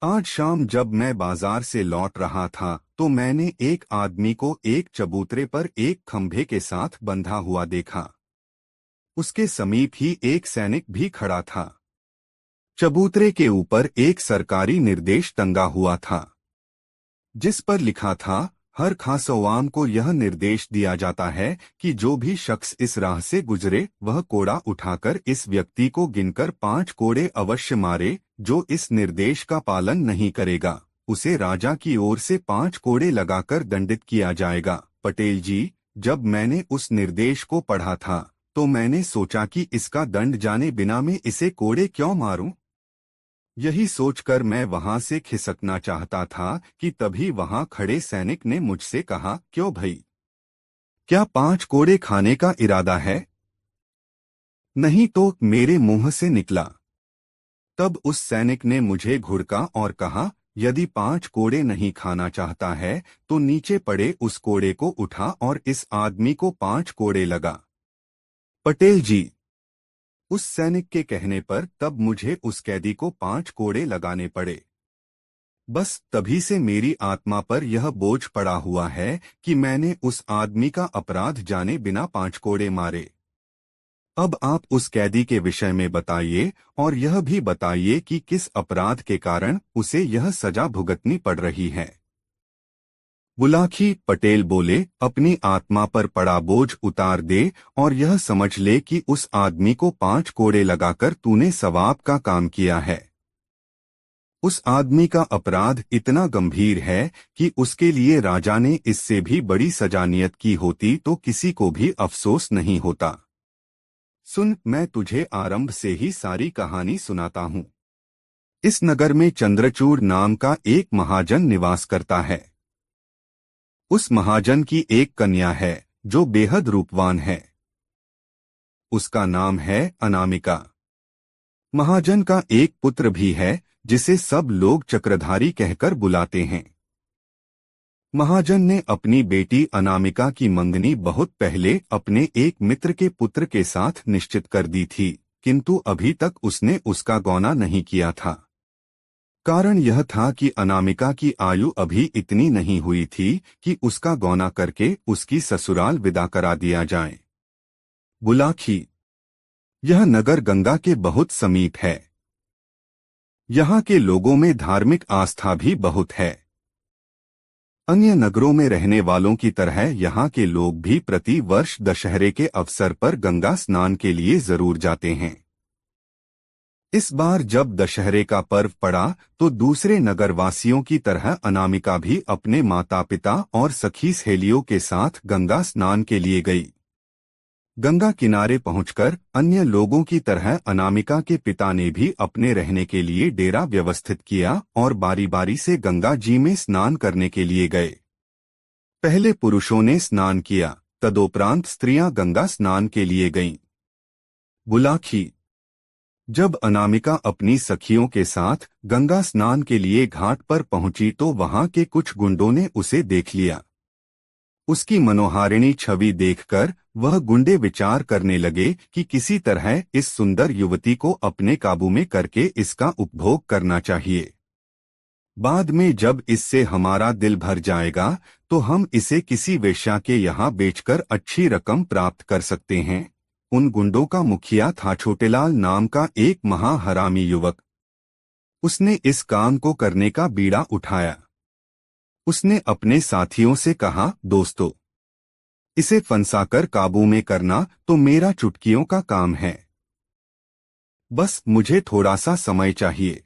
आज शाम जब मैं बाजार से लौट रहा था तो मैंने एक आदमी को एक चबूतरे पर एक खंभे के साथ बंधा हुआ देखा। उसके समीप ही एक सैनिक भी खड़ा था। चबूतरे के ऊपर एक सरकारी निर्देश टंगा हुआ था जिस पर लिखा था, हर खास अवाम को यह निर्देश दिया जाता है कि जो भी शख्स इस राह से गुजरे वह कोड़ा उठाकर इस व्यक्ति को गिनकर 5 कोड़े अवश्य मारे। जो इस निर्देश का पालन नहीं करेगा उसे राजा की ओर से 5 कोड़े लगाकर दंडित किया जाएगा। पटेल जी, जब मैंने उस निर्देश को पढ़ा था तो मैंने सोचा कि इसका दंड जाने बिना मैं इसे कोड़े क्यों मारूं। यही सोचकर मैं वहां से खिसकना चाहता था कि तभी वहां खड़े सैनिक ने मुझसे कहा, क्यों भई, क्या 5 कोड़े खाने का इरादा है? नहीं तो, मेरे मुंह से निकला। तब उस सैनिक ने मुझे घुड़का और कहा, यदि 5 कोड़े नहीं खाना चाहता है तो नीचे पड़े उस कोड़े को उठा और इस आदमी को 5 कोड़े लगा। पटेल जी, उस सैनिक के कहने पर तब मुझे उस कैदी को 5 कोड़े लगाने पड़े। बस तभी से मेरी आत्मा पर यह बोझ पड़ा हुआ है कि मैंने उस आदमी का अपराध जाने बिना 5 कोड़े मारे। अब आप उस कैदी के विषय में बताइए और यह भी बताइए कि किस अपराध के कारण उसे यह सजा भुगतनी पड़ रही है। बुलाखी पटेल बोले, अपनी आत्मा पर पड़ा बोझ उतार दे और यह समझ ले कि उस आदमी को 5 कोड़े लगाकर तूने सवाब का काम किया है। उस आदमी का अपराध इतना गंभीर है कि उसके लिए राजा ने इससे भी बड़ी सजा नियत की होती तो किसी को भी अफसोस नहीं होता। सुन, मैं तुझे आरंभ से ही सारी कहानी सुनाता हूँ। इस नगर में चंद्रचूड़ नाम का एक महाजन निवास करता है। उस महाजन की एक कन्या है जो बेहद रूपवान है। उसका नाम है अनामिका। महाजन का एक पुत्र भी है जिसे सब लोग चक्रधारी कहकर बुलाते हैं। महाजन ने अपनी बेटी अनामिका की मंगनी बहुत पहले अपने एक मित्र के पुत्र के साथ निश्चित कर दी थी, किंतु अभी तक उसने उसका गौना नहीं किया था। कारण यह था कि अनामिका की आयु अभी इतनी नहीं हुई थी कि उसका गौना करके उसकी ससुराल विदा करा दिया जाए। बुलाखी, यह नगर गंगा के बहुत समीप है। यहाँ के लोगों में धार्मिक आस्था भी बहुत है। अन्य नगरों में रहने वालों की तरह यहाँ के लोग भी प्रति वर्ष दशहरे के अवसर पर गंगा स्नान के लिए जरूर जाते हैं। इस बार जब दशहरे का पर्व पड़ा तो दूसरे नगरवासियों की तरह अनामिका भी अपने माता पिता और सखी सहेलियों के साथ गंगा स्नान के लिए गई। गंगा किनारे पहुंचकर अन्य लोगों की तरह अनामिका के पिता ने भी अपने रहने के लिए डेरा व्यवस्थित किया और बारी बारी से गंगा जी में स्नान करने के लिए गए। पहले पुरुषों ने स्नान किया, तदोपरांत स्त्रियां गंगा स्नान के लिए गईं। बुलाखी, जब अनामिका अपनी सखियों के साथ गंगा स्नान के लिए घाट पर पहुंची तो वहां के कुछ गुंडों ने उसे देख लिया। उसकी मनोहारिणी छवि देखकर वह गुंडे विचार करने लगे कि किसी तरह इस सुंदर युवती को अपने काबू में करके इसका उपभोग करना चाहिए। बाद में जब इससे हमारा दिल भर जाएगा तो हम इसे किसी वेश्या के यहाँ बेचकर अच्छी रकम प्राप्त कर सकते हैं। उन गुंडों का मुखिया था छोटेलाल नाम का एक महाहरामी युवक। उसने इस काम को करने का बीड़ा उठाया। उसने अपने साथियों से कहा, दोस्तों, इसे फंसाकर काबू में करना तो मेरा चुटकियों का काम है। बस मुझे थोड़ा सा समय चाहिए।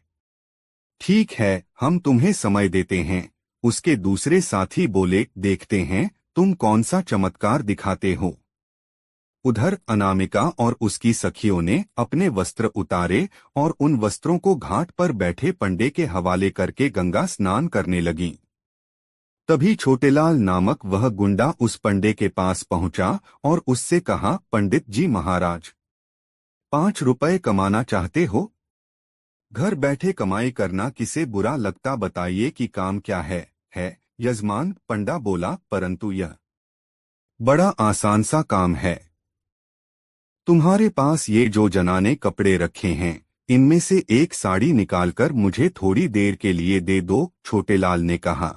ठीक है, हम तुम्हें समय देते हैं। उसके दूसरे साथी बोले, देखते हैं तुम कौन सा चमत्कार दिखाते हो। उधर अनामिका और उसकी सखियों ने अपने वस्त्र उतारे और उन वस्त्रों को घाट पर बैठे पंडे के हवाले करके गंगा स्नान करने लगीं। तभी छोटेलाल नामक वह गुंडा उस पंडे के पास पहुंचा और उससे कहा, पंडित जी महाराज, 5 रुपए कमाना चाहते हो? घर बैठे कमाई करना किसे बुरा लगता, बताइए कि काम क्या है यजमान। पंडा बोला, परंतु यह बड़ा आसान सा काम है। तुम्हारे पास ये जो जनाने कपड़े रखे हैं, इनमें से एक साड़ी निकालकर मुझे थोड़ी देर के लिए दे दो। छोटेलाल ने कहा,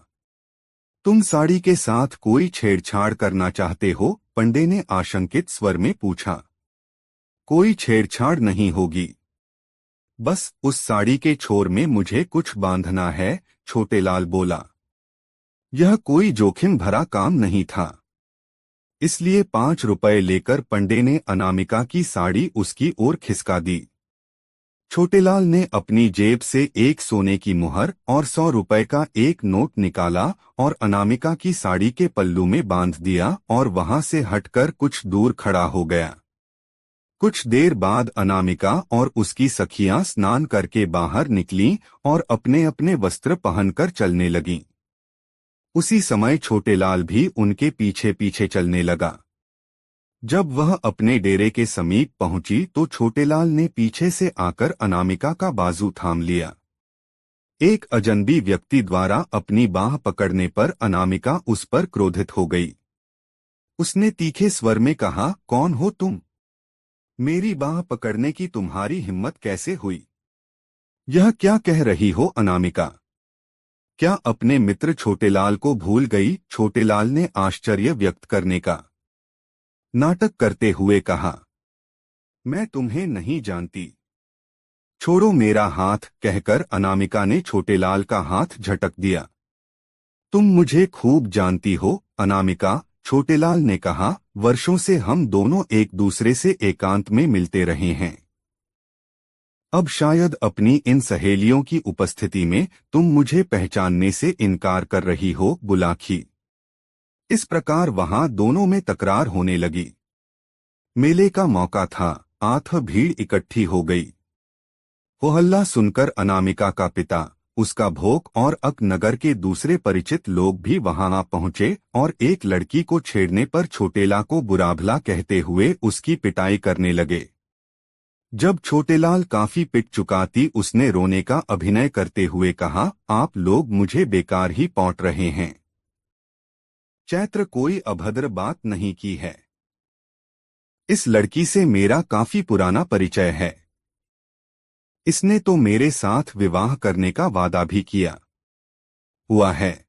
तुम साड़ी के साथ कोई छेड़छाड़ करना चाहते हो? पंडे ने आशंकित स्वर में पूछा। कोई छेड़छाड़ नहीं होगी, बस उस साड़ी के छोर में मुझे कुछ बांधना है। छोटेलाल बोला। यह कोई जोखिम भरा काम नहीं था, इसलिए 5 रुपए लेकर पंडे ने अनामिका की साड़ी उसकी ओर खिसका दी। छोटेलाल ने अपनी जेब से एक सोने की मुहर और 100 रुपए का एक नोट निकाला और अनामिका की साड़ी के पल्लू में बांध दिया और वहां से हटकर कुछ दूर खड़ा हो गया। कुछ देर बाद अनामिका और उसकी सखियां स्नान करके बाहर निकलीं और अपने अपने वस्त्र पहनकर चलने लगीं। उसी समय छोटेलाल भी उनके पीछे पीछे चलने लगा। जब वह अपने डेरे के समीप पहुंची तो छोटेलाल ने पीछे से आकर अनामिका का बाजू थाम लिया। एक अजनबी व्यक्ति द्वारा अपनी बाह पकड़ने पर अनामिका उस पर क्रोधित हो गई। उसने तीखे स्वर में कहा, कौन हो तुम? मेरी बाह पकड़ने की तुम्हारी हिम्मत कैसे हुई? यह क्या कह रही हो अनामिका? क्या अपने मित्र छोटेलाल को भूल गई? छोटेलाल ने आश्चर्य व्यक्त करने का नाटक करते हुए कहा, मैं तुम्हें नहीं जानती। छोड़ो मेरा हाथ, कहकर अनामिका ने छोटेलाल का हाथ झटक दिया। तुम मुझे खूब जानती हो अनामिका, छोटेलाल ने कहा, वर्षों से हम दोनों एक दूसरे से एकांत में मिलते रहे हैं। अब शायद अपनी इन सहेलियों की उपस्थिति में तुम मुझे पहचानने से इनकार कर रही हो। बुलाखी। इस प्रकार वहां दोनों में तकरार होने लगी। मेले का मौका था, आठ भीड़ इकट्ठी हो गई। वो हल्ला सुनकर अनामिका का पिता, उसका भोग और अक नगर के दूसरे परिचित लोग भी वहां आ पहुंचे और एक लड़की को छेड़ने पर छोटेला को बुराभला कहते हुए उसकी पिटाई करने लगे। जब छोटेलाल काफी पिट चुका थी, उसने रोने का अभिनय करते हुए कहा, आप लोग मुझे बेकार ही पौंट रहे हैं। चैत्र कोई अभद्र बात नहीं की है। इस लड़की से मेरा काफी पुराना परिचय है। इसने तो मेरे साथ विवाह करने का वादा भी किया हुआ है।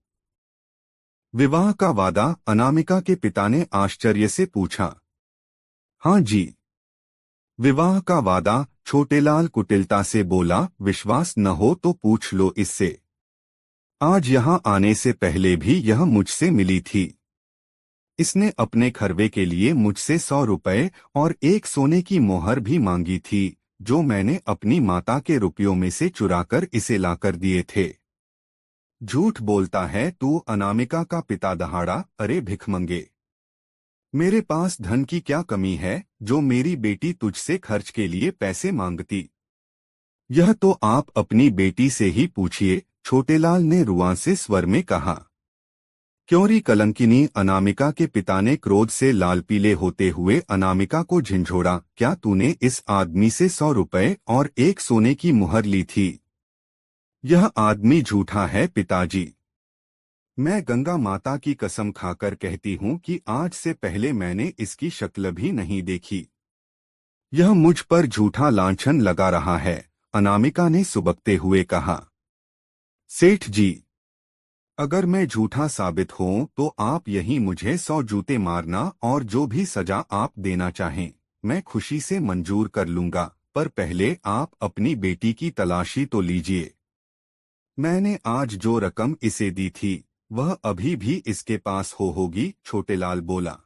विवाह का वादा? अनामिका के पिता ने आश्चर्य से पूछा। हाँ जी, विवाह का वादा, छोटेलाल कुटिलता से बोला। विश्वास न हो तो पूछ लो इससे। आज यहाँ आने से पहले भी यह मुझसे मिली थी। इसने अपने खरवे के लिए मुझसे 100 रुपए और एक सोने की मोहर भी मांगी थी, जो मैंने अपनी माता के रुपयों में से चुराकर इसे लाकर दिए थे। झूठ बोलता है तू, अनामिका का पिता दहाड़ा। अरे भिखमंगे, मेरे पास धन की क्या कमी है जो मेरी बेटी तुझसे खर्च के लिए पैसे मांगती? यह तो आप अपनी बेटी से ही पूछिए, छोटेलाल ने रुआंसे स्वर में कहा। क्योंरी कलंकिनी, अनामिका के पिता ने क्रोध से लाल पीले होते हुए अनामिका को झिंझोड़ा। क्या तूने इस आदमी से 100 रुपए और एक सोने की मुहर ली थी? यह आदमी झूठा है पिताजी। मैं गंगा माता की कसम खाकर कहती हूँ कि आज से पहले मैंने इसकी शक्ल भी नहीं देखी। यह मुझ पर झूठा लांछन लगा रहा है, अनामिका ने सुबकते हुए कहा। सेठ जी, अगर मैं झूठा साबित हूं तो आप यहीं मुझे 100 जूते मारना और जो भी सजा आप देना चाहें मैं खुशी से मंजूर कर लूंगा, पर पहले आप अपनी बेटी की तलाशी तो लीजिए। मैंने आज जो रकम इसे दी थी वह अभी भी इसके पास होगी, छोटेलाल बोला।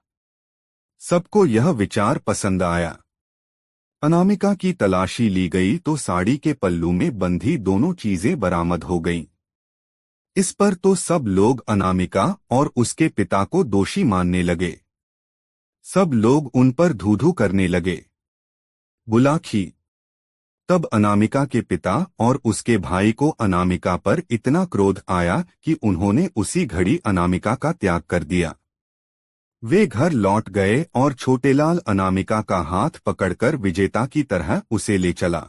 सबको यह विचार पसंद आया। अनामिका की तलाशी ली गई तो साड़ी के पल्लू में बंधी दोनों चीजें बरामद हो गईं। इस पर तो सब लोग अनामिका और उसके पिता को दोषी मानने लगे। सब लोग उन पर धू-धू करने लगे। बुलाखी। तब अनामिका के पिता और उसके भाई को अनामिका पर इतना क्रोध आया कि उन्होंने उसी घड़ी अनामिका का त्याग कर दिया। वे घर लौट गए और छोटेलाल अनामिका का हाथ पकड़कर विजेता की तरह उसे ले चला।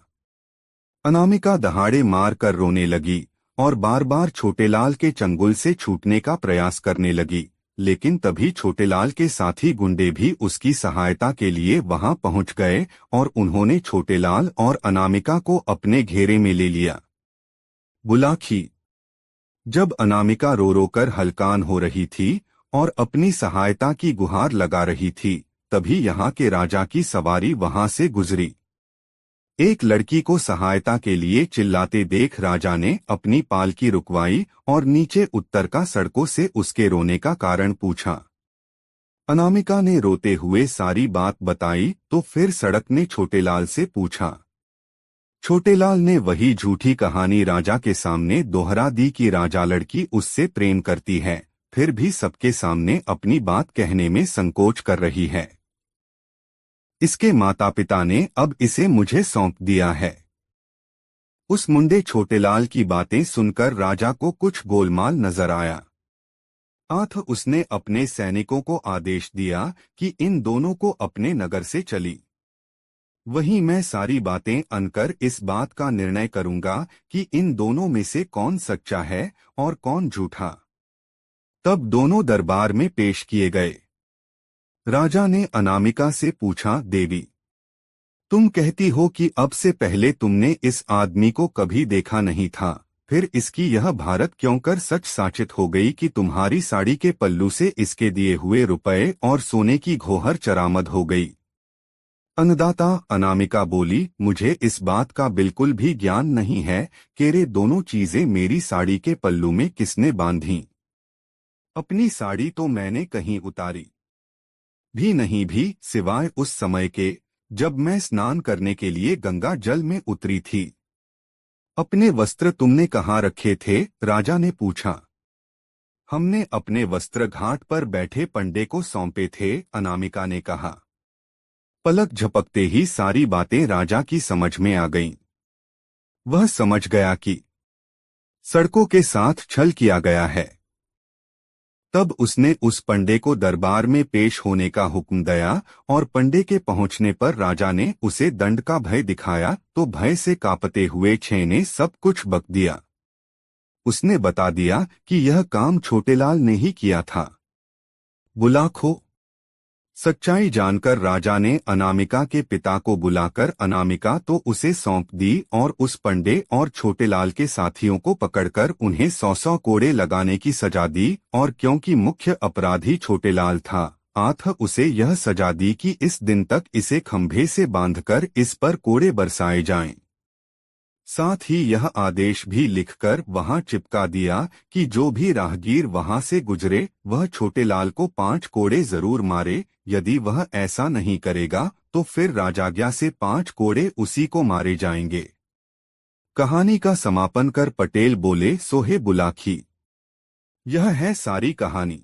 अनामिका दहाड़े मार कर रोने लगी और बार बार छोटेलाल के चंगुल से छूटने का प्रयास करने लगी, लेकिन तभी छोटेलाल के साथी गुंडे भी उसकी सहायता के लिए वहां पहुंच गए और उन्होंने छोटेलाल और अनामिका को अपने घेरे में ले लिया। बुलाखी। जब अनामिका रो रो कर हलकान हो रही थी और अपनी सहायता की गुहार लगा रही थी, तभी यहाँ के राजा की सवारी वहां से गुजरी। एक लड़की को सहायता के लिए चिल्लाते देख राजा ने अपनी पालकी रुकवाई और नीचे उतर का सड़कों से उसके रोने का कारण पूछा। अनामिका ने रोते हुए सारी बात बताई तो फिर सड़क ने छोटेलाल से पूछा। छोटेलाल ने वही झूठी कहानी राजा के सामने दोहरा दी कि राजा लड़की उससे प्रेम करती है, फिर भी सबके सामने अपनी बात कहने में संकोच कर रही है। इसके माता पिता ने अब इसे मुझे सौंप दिया है। उस मुंडे छोटेलाल की बातें सुनकर राजा को कुछ गोलमाल नजर आया। उसने अपने सैनिकों को आदेश दिया कि इन दोनों को अपने नगर से चली। वहीं मैं सारी बातें अनकर इस बात का निर्णय करूंगा कि इन दोनों में से कौन सच्चा है और कौन झूठा। तब दोनों दरबार में पेश किए गए। राजा ने अनामिका से पूछा, देवी, तुम कहती हो कि अब से पहले तुमने इस आदमी को कभी देखा नहीं था, फिर इसकी यह भारत क्यों कर सच साचित हो गई कि तुम्हारी साड़ी के पल्लू से इसके दिए हुए रुपए और सोने की घोहर चरामद हो गई। अन्नदाता, अनामिका बोली, मुझे इस बात का बिल्कुल भी ज्ञान नहीं है कि रे दोनों चीजें मेरी साड़ी के पल्लू में किसने बांधी। अपनी साड़ी तो मैंने कहीं उतारी भी नहीं, भी सिवाय उस समय के जब मैं स्नान करने के लिए गंगा जल में उतरी थी। अपने वस्त्र तुमने कहाँ रखे थे? राजा ने पूछा। हमने अपने वस्त्र घाट पर बैठे पंडे को सौंपे थे, अनामिका ने कहा। पलक झपकते ही सारी बातें राजा की समझ में आ गईं। वह समझ गया कि सड़कों के साथ छल किया गया है। तब उसने उस पंडे को दरबार में पेश होने का हुक्म दिया और पंडे के पहुंचने पर राजा ने उसे दंड का भय दिखाया तो भय से कांपते हुए छे ने सब कुछ बक दिया। उसने बता दिया कि यह काम छोटेलाल ने ही किया था। बुलाखो। सच्चाई जानकर राजा ने अनामिका के पिता को बुलाकर अनामिका तो उसे सौंप दी और उस पंडे और छोटेलाल के साथियों को पकड़कर उन्हें 100 कोड़े लगाने की सजा दी और क्योंकि मुख्य अपराधी छोटेलाल था, उसे यह सजा दी कि इस दिन तक इसे खंभे से बांधकर इस पर कोड़े बरसाए जाएं। साथ ही यह आदेश भी लिखकर वहां चिपका दिया कि जो भी राहगीर वहां से गुजरे वह छोटेलाल को 5 कोड़े जरूर मारे, यदि वह ऐसा नहीं करेगा तो फिर राजाज्ञा से 5 कोड़े उसी को मारे जाएंगे। कहानी का समापन कर पटेल बोले, सोहे बुलाखी। यह है सारी कहानी।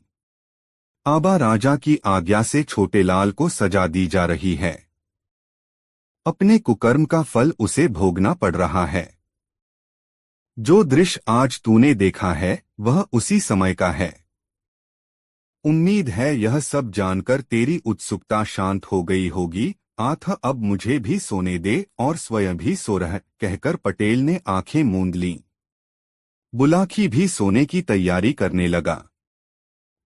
आबा राजा की आज्ञा से छोटेलाल को सजा दी जा रही है। अपने कुकर्म का फल उसे भोगना पड़ रहा है। जो दृश्य आज तूने देखा है वह उसी समय का है। उम्मीद है यह सब जानकर तेरी उत्सुकता शांत हो गई होगी। अब मुझे भी सोने दे और स्वयं भी सो रह, कहकर पटेल ने आंखें मूंद लीं। बुलाखी भी सोने की तैयारी करने लगा।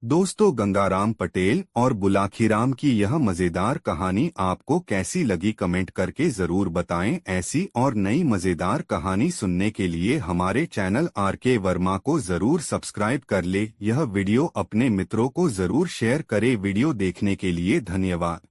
दोस्तों, गंगाराम पटेल और बुलाखीराम की यह मजेदार कहानी आपको कैसी लगी कमेंट करके जरूर बताएं। ऐसी और नई मजेदार कहानी सुनने के लिए हमारे चैनल आरके वर्मा को जरूर सब्सक्राइब कर ले। यह वीडियो अपने मित्रों को जरूर शेयर करें। वीडियो देखने के लिए धन्यवाद।